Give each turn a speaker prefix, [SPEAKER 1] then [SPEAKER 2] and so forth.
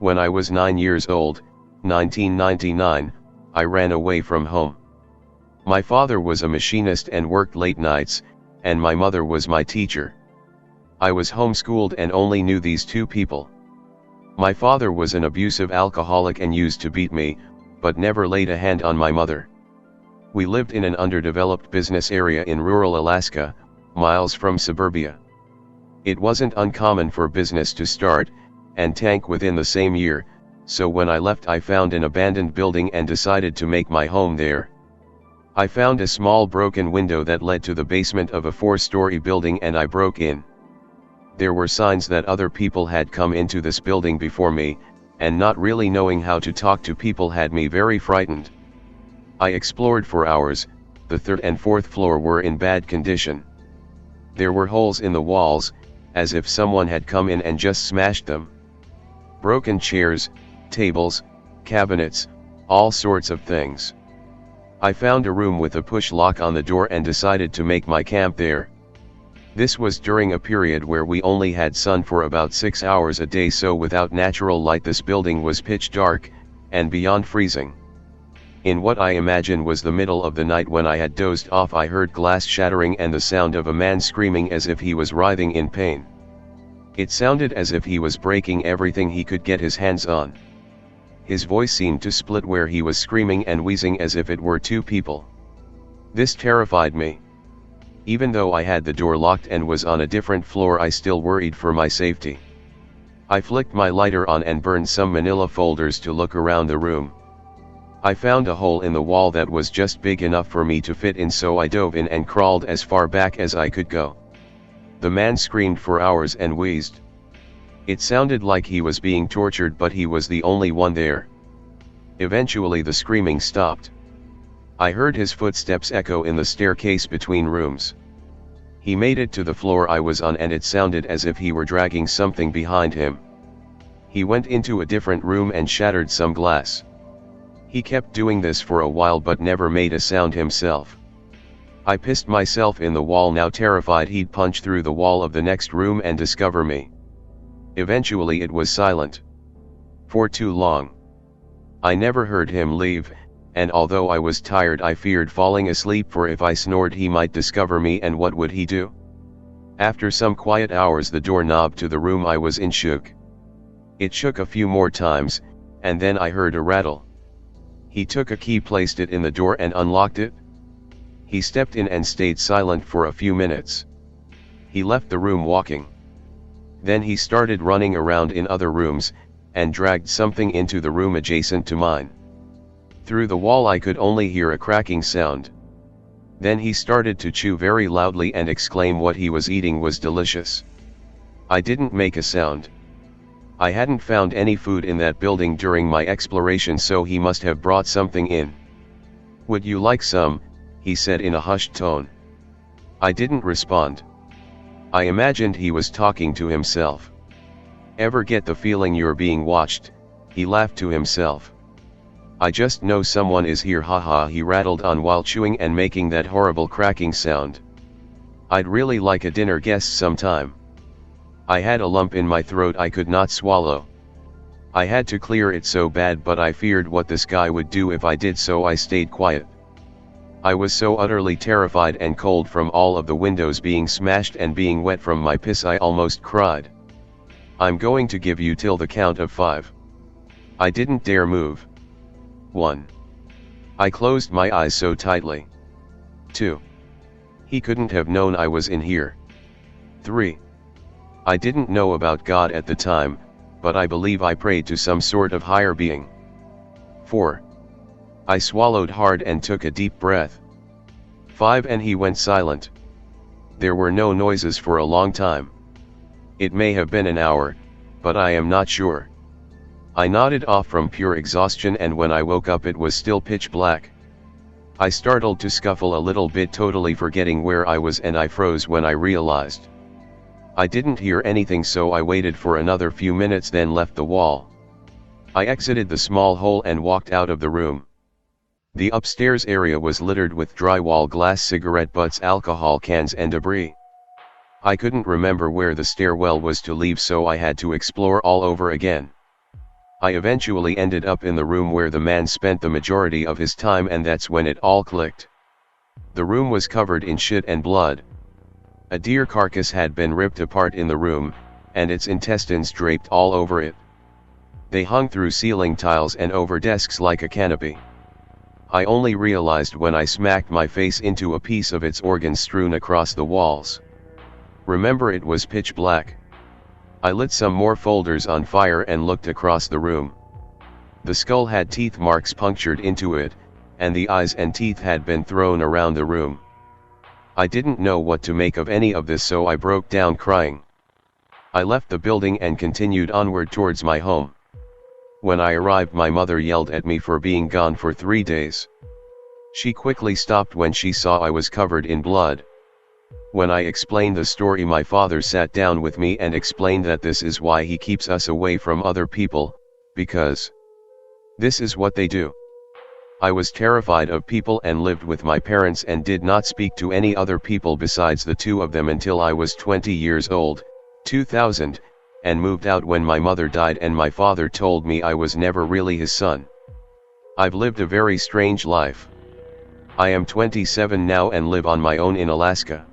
[SPEAKER 1] When I was 9 years old, 1999, I ran away from home. My father was a machinist and worked late nights, and my mother was my teacher. I was homeschooled and only knew these two people. My father was an abusive alcoholic and used to beat me, but never laid a hand on my mother. We lived in an underdeveloped business area in rural Alaska, miles from suburbia. It wasn't uncommon for business to start and tank within the same year, so when I left I found an abandoned building and decided to make my home there. I found a small broken window that led to the basement of a 4-story building and I broke in. There were signs that other people had come into this building before me, and not really knowing how to talk to people had me very frightened. I explored for hours. The 3rd and 4th floor were in bad condition. There were holes in the walls, as if someone had come in and just smashed them. Broken chairs, tables, cabinets, all sorts of things. I found a room with a push lock on the door and decided to make my camp there. This was during a period where we only had sun for about 6 hours a day, so without natural light this building was pitch dark, and beyond freezing. In what I imagine was the middle of the night when I had dozed off, I heard glass shattering and the sound of a man screaming as if he was writhing in pain. It sounded as if he was breaking everything he could get his hands on. His voice seemed to split where he was screaming and wheezing as if it were two people. This terrified me. Even though I had the door locked and was on a different floor, I still worried for my safety. I flicked my lighter on and burned some manila folders to look around the room. I found a hole in the wall that was just big enough for me to fit in, so I dove in and crawled as far back as I could go. The man screamed for hours and wheezed. It sounded like he was being tortured, but he was the only one there. Eventually the screaming stopped. I heard his footsteps echo in the staircase between rooms. He made it to the floor I was on and it sounded as if he were dragging something behind him. He went into a different room and shattered some glass. He kept doing this for a while but never made a sound himself. I pissed myself in the wall, now terrified he'd punch through the wall of the next room and discover me. Eventually it was silent. For too long. I never heard him leave, and although I was tired I feared falling asleep, for if I snored he might discover me, and what would he do? After some quiet hours the doorknob to the room I was in shook. It shook a few more times, and then I heard a rattle. He took a key, placed it in the door and unlocked it. He stepped in and stayed silent for a few minutes. He left the room walking. Then he started running around in other rooms, and dragged something into the room adjacent to mine. Through the wall I could only hear a cracking sound. Then he started to chew very loudly and exclaim what he was eating was delicious. I didn't make a sound. I hadn't found any food in that building during my exploration, so he must have brought something in. "Would you like some?" he said in a hushed tone. I didn't respond. I imagined he was talking to himself. "Ever get the feeling you're being watched?" he laughed to himself. "I just know someone is here, haha," he rattled on while chewing and making that horrible cracking sound. "I'd really like a dinner guest sometime." I had a lump in my throat I could not swallow. I had to clear it so bad, but I feared what this guy would do if I did, so I stayed quiet. I was so utterly terrified and cold from all of the windows being smashed and being wet from my piss I almost cried. "I'm going to give you till the count of 5. I didn't dare move. 1. I closed my eyes so tightly. 2. He couldn't have known I was in here. 3. I didn't know about God at the time, but I believe I prayed to some sort of higher being. 4. I swallowed hard and took a deep breath. 5. And he went silent. There were no noises for a long time. It may have been an hour, but I am not sure. I nodded off from pure exhaustion, and when I woke up it was still pitch black. I startled to scuffle a little bit, totally forgetting where I was, and I froze when I realized. I didn't hear anything, so I waited for another few minutes, then left the wall. I exited the small hole and walked out of the room. The upstairs area was littered with drywall, glass, cigarette butts, alcohol cans and debris. I couldn't remember where the stairwell was to leave, so I had to explore all over again. I eventually ended up in the room where the man spent the majority of his time, and that's when it all clicked. The room was covered in shit and blood. A deer carcass had been ripped apart in the room, and its intestines draped all over it. They hung through ceiling tiles and over desks like a canopy. I only realized when I smacked my face into a piece of its organs strewn across the walls. Remember, it was pitch black. I lit some more folders on fire and looked across the room. The skull had teeth marks punctured into it, and the eyes and teeth had been thrown around the room. I didn't know what to make of any of this, so I broke down crying. I left the building and continued onward towards my home. When I arrived, my mother yelled at me for being gone for 3 days. She quickly stopped when she saw I was covered in blood. When I explained the story, my father sat down with me and explained that this is why he keeps us away from other people, because this is what they do. I was terrified of people and lived with my parents and did not speak to any other people besides the two of them until I was 20 years old, 2000, and moved out when my mother died, and my father told me I was never really his son. I've lived a very strange life. I am 27 now and live on my own in Alaska.